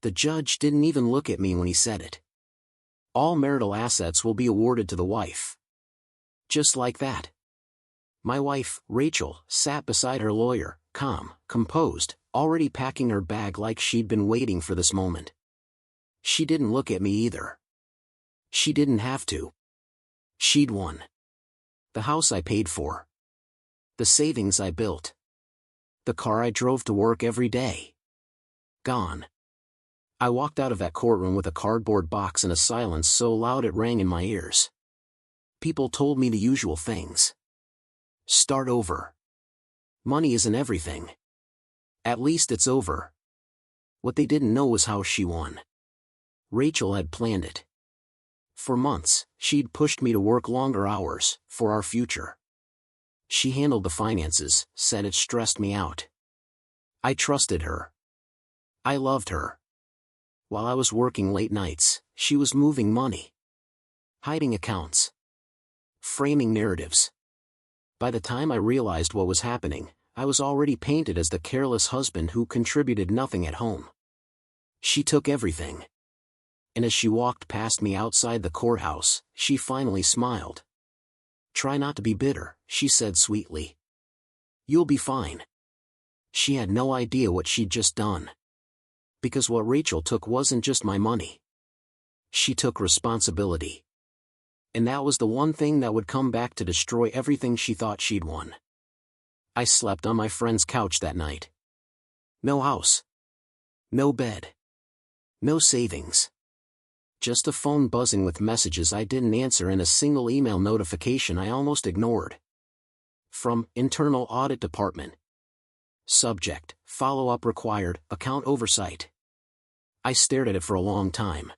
The judge didn't even look at me when he said it. All marital assets will be awarded to the wife. Just like that. My wife, Rachel, sat beside her lawyer, calm, composed, already packing her bag like she'd been waiting for this moment. She didn't look at me either. She didn't have to. She'd won. The house I paid for. The savings I built. The car I drove to work every day. Gone. I walked out of that courtroom with a cardboard box and a silence so loud it rang in my ears. People told me the usual things. Start over. Money isn't everything. At least it's over. What they didn't know was how she won. Rachel had planned it. For months, she'd pushed me to work longer hours, for our future. She handled the finances, said it stressed me out. I trusted her. I loved her. While I was working late nights, she was moving money. Hiding accounts. Framing narratives. By the time I realized what was happening, I was already painted as the careless husband who contributed nothing at home. She took everything. And as she walked past me outside the courthouse, she finally smiled. Try not to be bitter, she said sweetly. You'll be fine. She had no idea what she'd just done. Because what Rachel took wasn't just my money. She took responsibility. And that was the one thing that would come back to destroy everything she thought she'd won. I slept on my friend's couch that night. No house. No bed. No savings. Just a phone buzzing with messages I didn't answer and a single email notification I almost ignored. From Internal Audit Department. Subject, follow-up required, account oversight. I stared at it for a long time.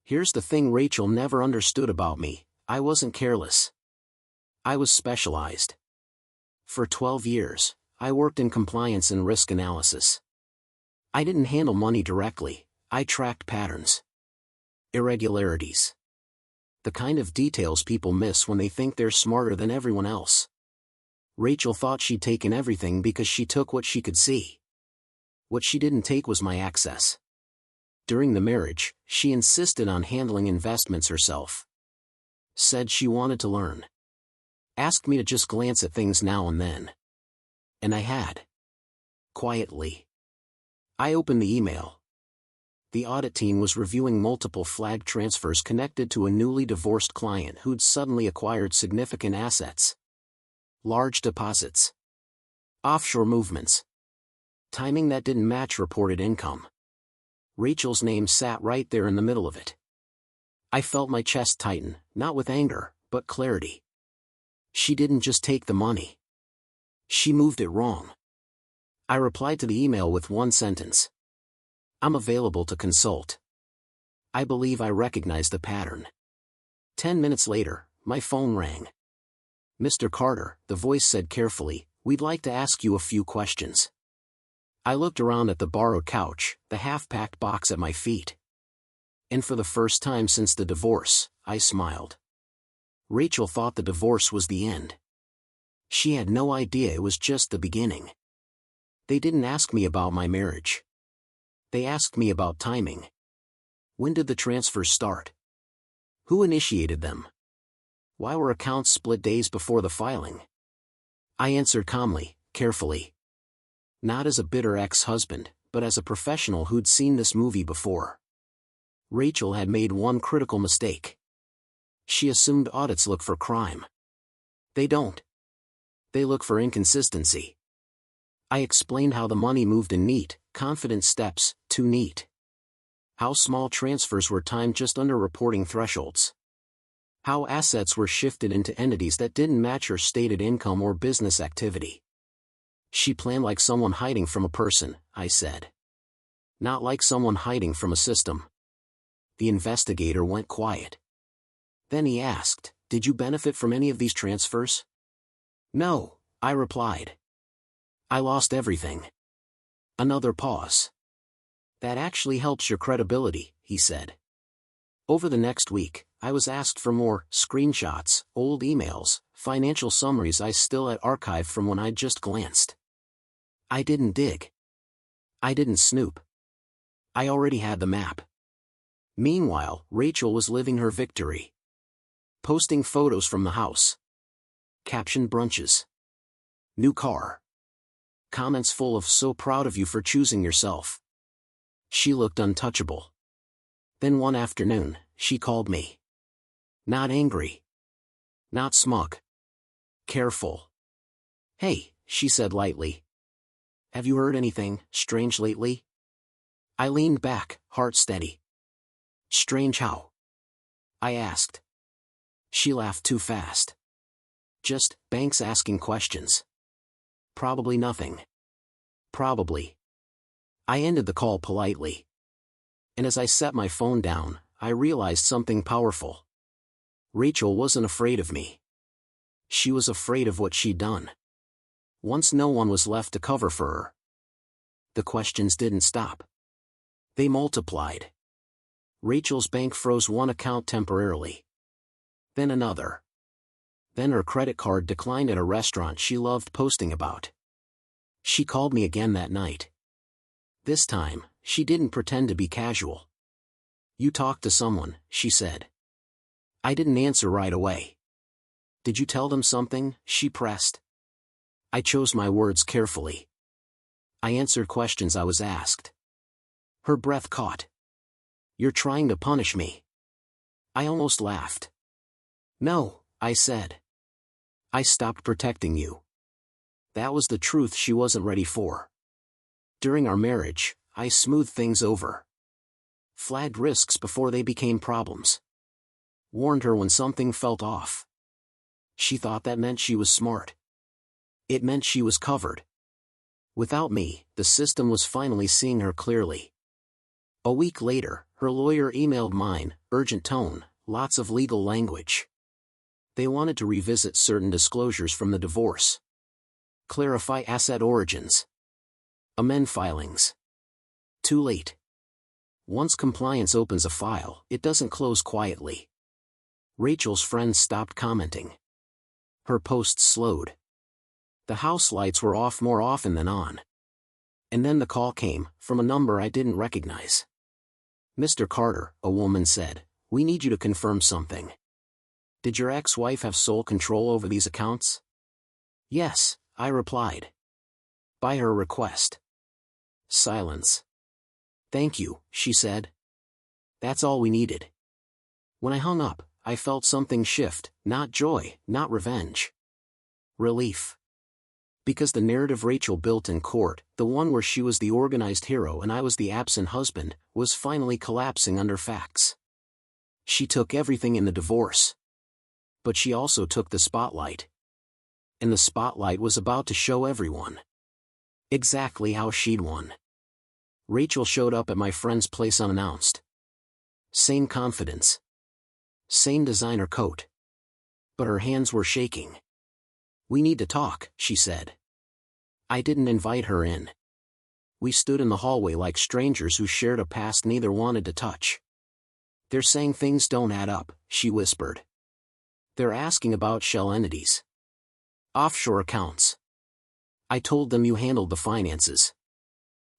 Here's the thing Rachel never understood about me, I wasn't careless. I was specialized. For 12 years, I worked in compliance and risk analysis. I didn't handle money directly, I tracked patterns. Irregularities. The kind of details people miss when they think they're smarter than everyone else. Rachel thought she'd taken everything because she took what she could see. What she didn't take was my access. During the marriage, she insisted on handling investments herself. Said she wanted to learn. Asked me to just glance at things now and then. And I had. Quietly. I opened the email. The audit team was reviewing multiple flag transfers connected to a newly divorced client who'd suddenly acquired significant assets. Large deposits. Offshore movements. Timing that didn't match reported income. Rachel's name sat right there in the middle of it. I felt my chest tighten, not with anger, but clarity. She didn't just take the money. She moved it wrong. I replied to the email with one sentence. I'm available to consult. I believe I recognized the pattern. 10 minutes later, my phone rang. Mr. Carter, the voice said carefully, we'd like to ask you a few questions. I looked around at the borrowed couch, the half-packed box at my feet. And for the first time since the divorce, I smiled. Rachel thought the divorce was the end. She had no idea it was just the beginning. They didn't ask me about my marriage. They asked me about timing. When did the transfers start? Who initiated them? Why were accounts split days before the filing? I answered calmly, carefully. Not as a bitter ex-husband, but as a professional who'd seen this movie before. Rachel had made one critical mistake. She assumed audits look for crime. They don't. They look for inconsistency. I explained how the money moved in neat, confident steps, too neat. How small transfers were timed just under reporting thresholds. How assets were shifted into entities that didn't match her stated income or business activity. She planned like someone hiding from a person, I said. Not like someone hiding from a system. The investigator went quiet. Then he asked, did you benefit from any of these transfers? No, I replied. I lost everything. Another pause. That actually helps your credibility, he said. Over the next week, I was asked for more screenshots, old emails, financial summaries I still had archived from when I'd just glanced. I didn't dig. I didn't snoop. I already had the map. Meanwhile, Rachel was living her victory. Posting photos from the house. Captioned brunches. New car. Comments full of "so proud of you for choosing yourself." She looked untouchable. Then one afternoon, she called me. Not angry. Not smug. Careful. "Hey," she said lightly. "Have you heard anything strange lately?" I leaned back, heart steady. "Strange how?" I asked. She laughed too fast. "Just banks asking questions." "Probably nothing." "Probably." I ended the call politely. And as I set my phone down, I realized something powerful. Rachel wasn't afraid of me. She was afraid of what she'd done. Once no one was left to cover for her. The questions didn't stop. They multiplied. Rachel's bank froze one account temporarily. Then another. Then her credit card declined at a restaurant she loved posting about. She called me again that night. This time, she didn't pretend to be casual. "You talked to someone," she said. I didn't answer right away. "Did you tell them something?" she pressed. I chose my words carefully. I answered questions I was asked. Her breath caught. "You're trying to punish me." I almost laughed. "No," I said. "I stopped protecting you." That was the truth she wasn't ready for. During our marriage, I smoothed things over. Flagged risks before they became problems. Warned her when something felt off. She thought that meant she was smart. It meant she was covered. Without me, the system was finally seeing her clearly. A week later, her lawyer emailed mine, urgent tone, lots of legal language. They wanted to revisit certain disclosures from the divorce. Clarify asset origins. Amend filings. Too late. Once compliance opens a file, it doesn't close quietly. Rachel's friends stopped commenting. Her posts slowed. The house lights were off more often than on. And then the call came, from a number I didn't recognize. "Mr. Carter," a woman said, "we need you to confirm something. Did your ex-wife have sole control over these accounts?" "Yes," I replied. "By her request." Silence. "Thank you," she said. "That's all we needed." When I hung up, I felt something shift, not joy, not revenge. Relief. Because the narrative Rachel built in court, the one where she was the organized hero and I was the absent husband, was finally collapsing under facts. She took everything in the divorce. But she also took the spotlight. And the spotlight was about to show everyone exactly how she'd won. Rachel showed up at my friend's place unannounced. Same confidence. Same designer coat. But her hands were shaking. "We need to talk," she said. I didn't invite her in. We stood in the hallway like strangers who shared a past neither wanted to touch. "They're saying things don't add up," she whispered. "They're asking about shell entities. Offshore accounts. I told them you handled the finances."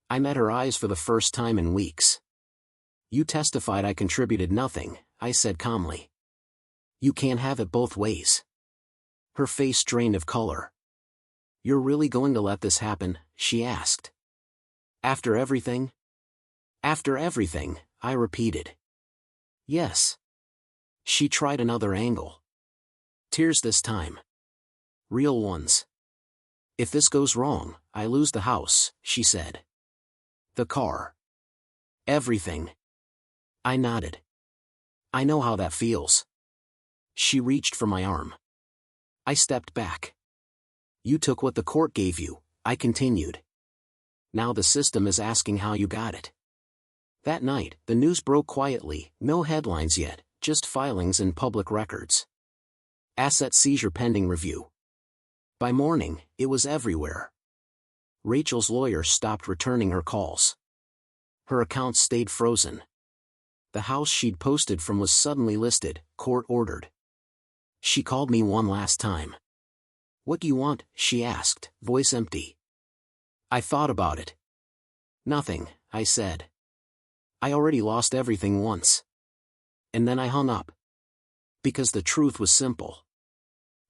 I met her eyes for the first time in weeks. "You testified I contributed nothing," I said calmly. "You can't have it both ways." Her face drained of color. "You're really going to let this happen?" she asked. "After everything?" "After everything," I repeated. "Yes." She tried another angle. Tears this time. Real ones. "If this goes wrong, I lose the house," she said. "The car. Everything." I nodded. "I know how that feels." She reached for my arm. I stepped back. "You took what the court gave you," I continued. "Now the system is asking how you got it." That night, the news broke quietly, no headlines yet, just filings and public records. Asset seizure pending review. By morning, it was everywhere. Rachel's lawyer stopped returning her calls. Her accounts stayed frozen. The house she'd posted from was suddenly listed, court-ordered. She called me one last time. "What do you want?" she asked, voice empty. I thought about it. "Nothing," I said. I already lost everything once. And then I hung up. Because the truth was simple.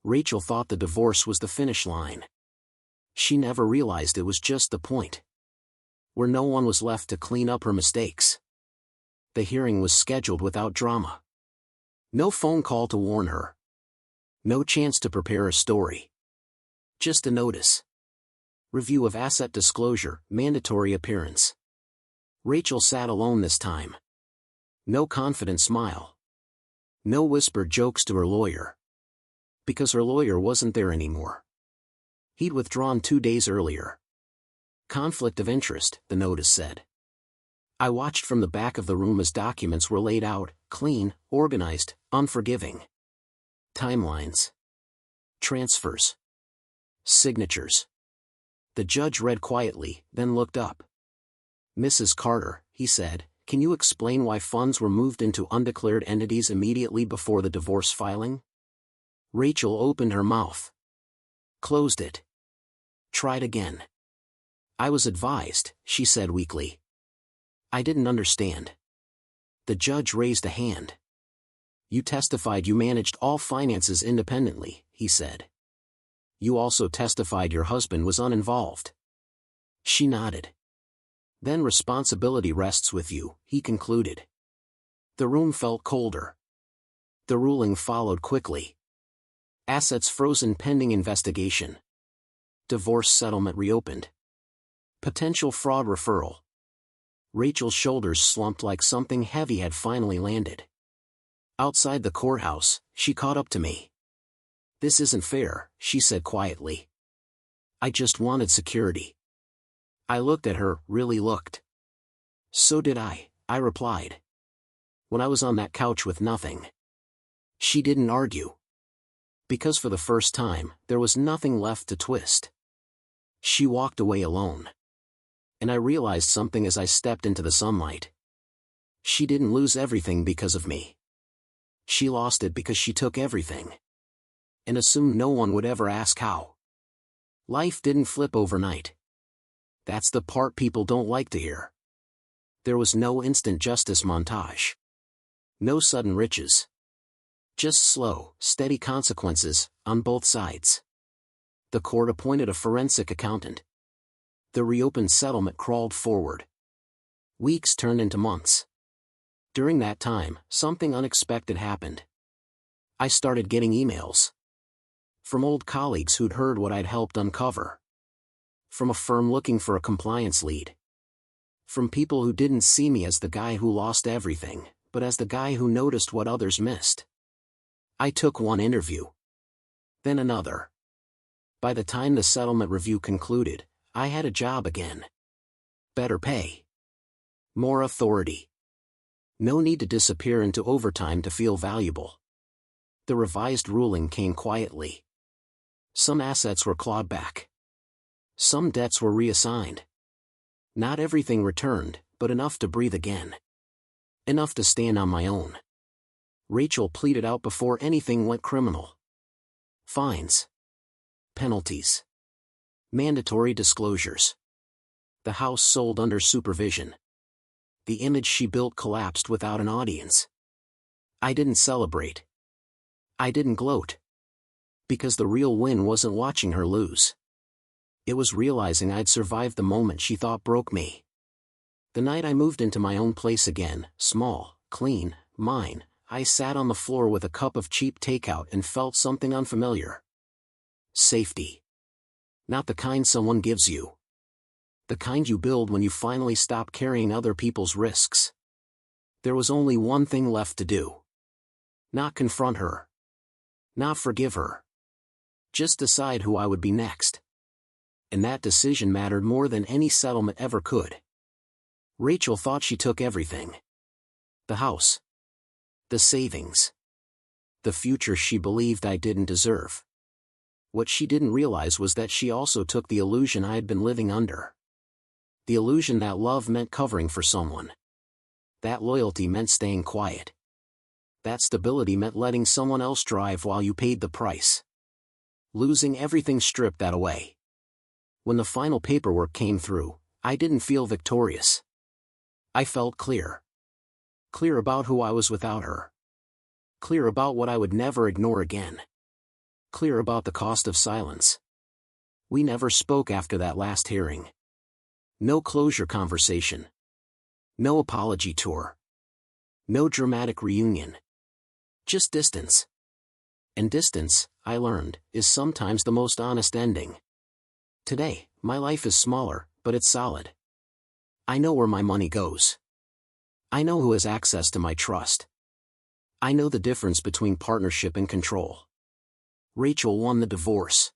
Rachel thought the divorce was the finish line. She never realized it was just the point. Where no one was left to clean up her mistakes. The hearing was scheduled without drama. No phone call to warn her. No chance to prepare a story. Just a notice. Review of asset disclosure, mandatory appearance. Rachel sat alone this time. No confident smile. No whispered jokes to her lawyer. Because her lawyer wasn't there anymore. He'd withdrawn 2 days earlier. Conflict of interest, the notice said. I watched from the back of the room as documents were laid out, clean, organized, unforgiving. Timelines. Transfers. Signatures. The judge read quietly, then looked up. Mrs. Carter, he said, can you explain why funds were moved into undeclared entities immediately before the divorce filing? Rachel opened her mouth. Closed it. Tried again. I was advised, she said weakly. I didn't understand. The judge raised a hand. You testified you managed all finances independently, he said. You also testified your husband was uninvolved. She nodded. Then responsibility rests with you, he concluded. The room felt colder. The ruling followed quickly. Assets frozen pending investigation. Divorce settlement reopened. Potential fraud referral. Rachel's shoulders slumped like something heavy had finally landed. Outside the courthouse, she caught up to me. This isn't fair, she said quietly. I just wanted security. I looked at her, really looked. So did I replied. When I was on that couch with nothing. She didn't argue. Because for the first time, there was nothing left to twist. She walked away alone. And I realized something as I stepped into the sunlight. She didn't lose everything because of me. She lost it because she took everything. And assumed no one would ever ask how. Life didn't flip overnight. That's the part people don't like to hear. There was no instant justice montage. No sudden riches. Just slow, steady consequences, on both sides. The court appointed a forensic accountant. The reopened settlement crawled forward. Weeks turned into months. During that time, something unexpected happened. I started getting emails. From old colleagues who'd heard what I'd helped uncover. From a firm looking for a compliance lead. From people who didn't see me as the guy who lost everything, but as the guy who noticed what others missed. I took one interview. Then another. By the time the settlement review concluded, I had a job again. Better pay. More authority. No need to disappear into overtime to feel valuable. The revised ruling came quietly. Some assets were clawed back. Some debts were reassigned. Not everything returned, but enough to breathe again. Enough to stand on my own. Rachel pleaded out before anything went criminal. Fines. Penalties. Mandatory disclosures. The house sold under supervision. The image she built collapsed without an audience. I didn't celebrate. I didn't gloat. Because the real win wasn't watching her lose. It was realizing I'd survived the moment she thought broke me. The night I moved into my own place again, small, clean, mine, I sat on the floor with a cup of cheap takeout and felt something unfamiliar. Safety. Not the kind someone gives you. The kind you build when you finally stop carrying other people's risks. There was only one thing left to do. Not confront her. Not forgive her. Just decide who I would be next. And that decision mattered more than any settlement ever could. Rachel thought she took everything. The house. The savings. The future she believed I didn't deserve. What she didn't realize was that she also took the illusion I had been living under. The illusion that love meant covering for someone. That loyalty meant staying quiet. That stability meant letting someone else drive while you paid the price. Losing everything stripped that away. When the final paperwork came through, I didn't feel victorious. I felt clear. Clear about who I was without her. Clear about what I would never ignore again. Clear about the cost of silence. We never spoke after that last hearing. No closure conversation. No apology tour. No dramatic reunion. Just distance. And distance, I learned, is sometimes the most honest ending. Today, my life is smaller, but it's solid. I know where my money goes. I know who has access to my trust. I know the difference between partnership and control. Rachel won the divorce.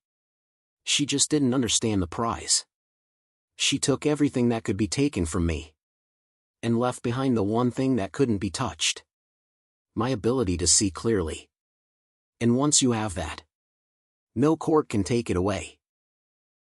She just didn't understand the prize. She took everything that could be taken from me. And left behind the one thing that couldn't be touched. My ability to see clearly. And once you have that, no court can take it away.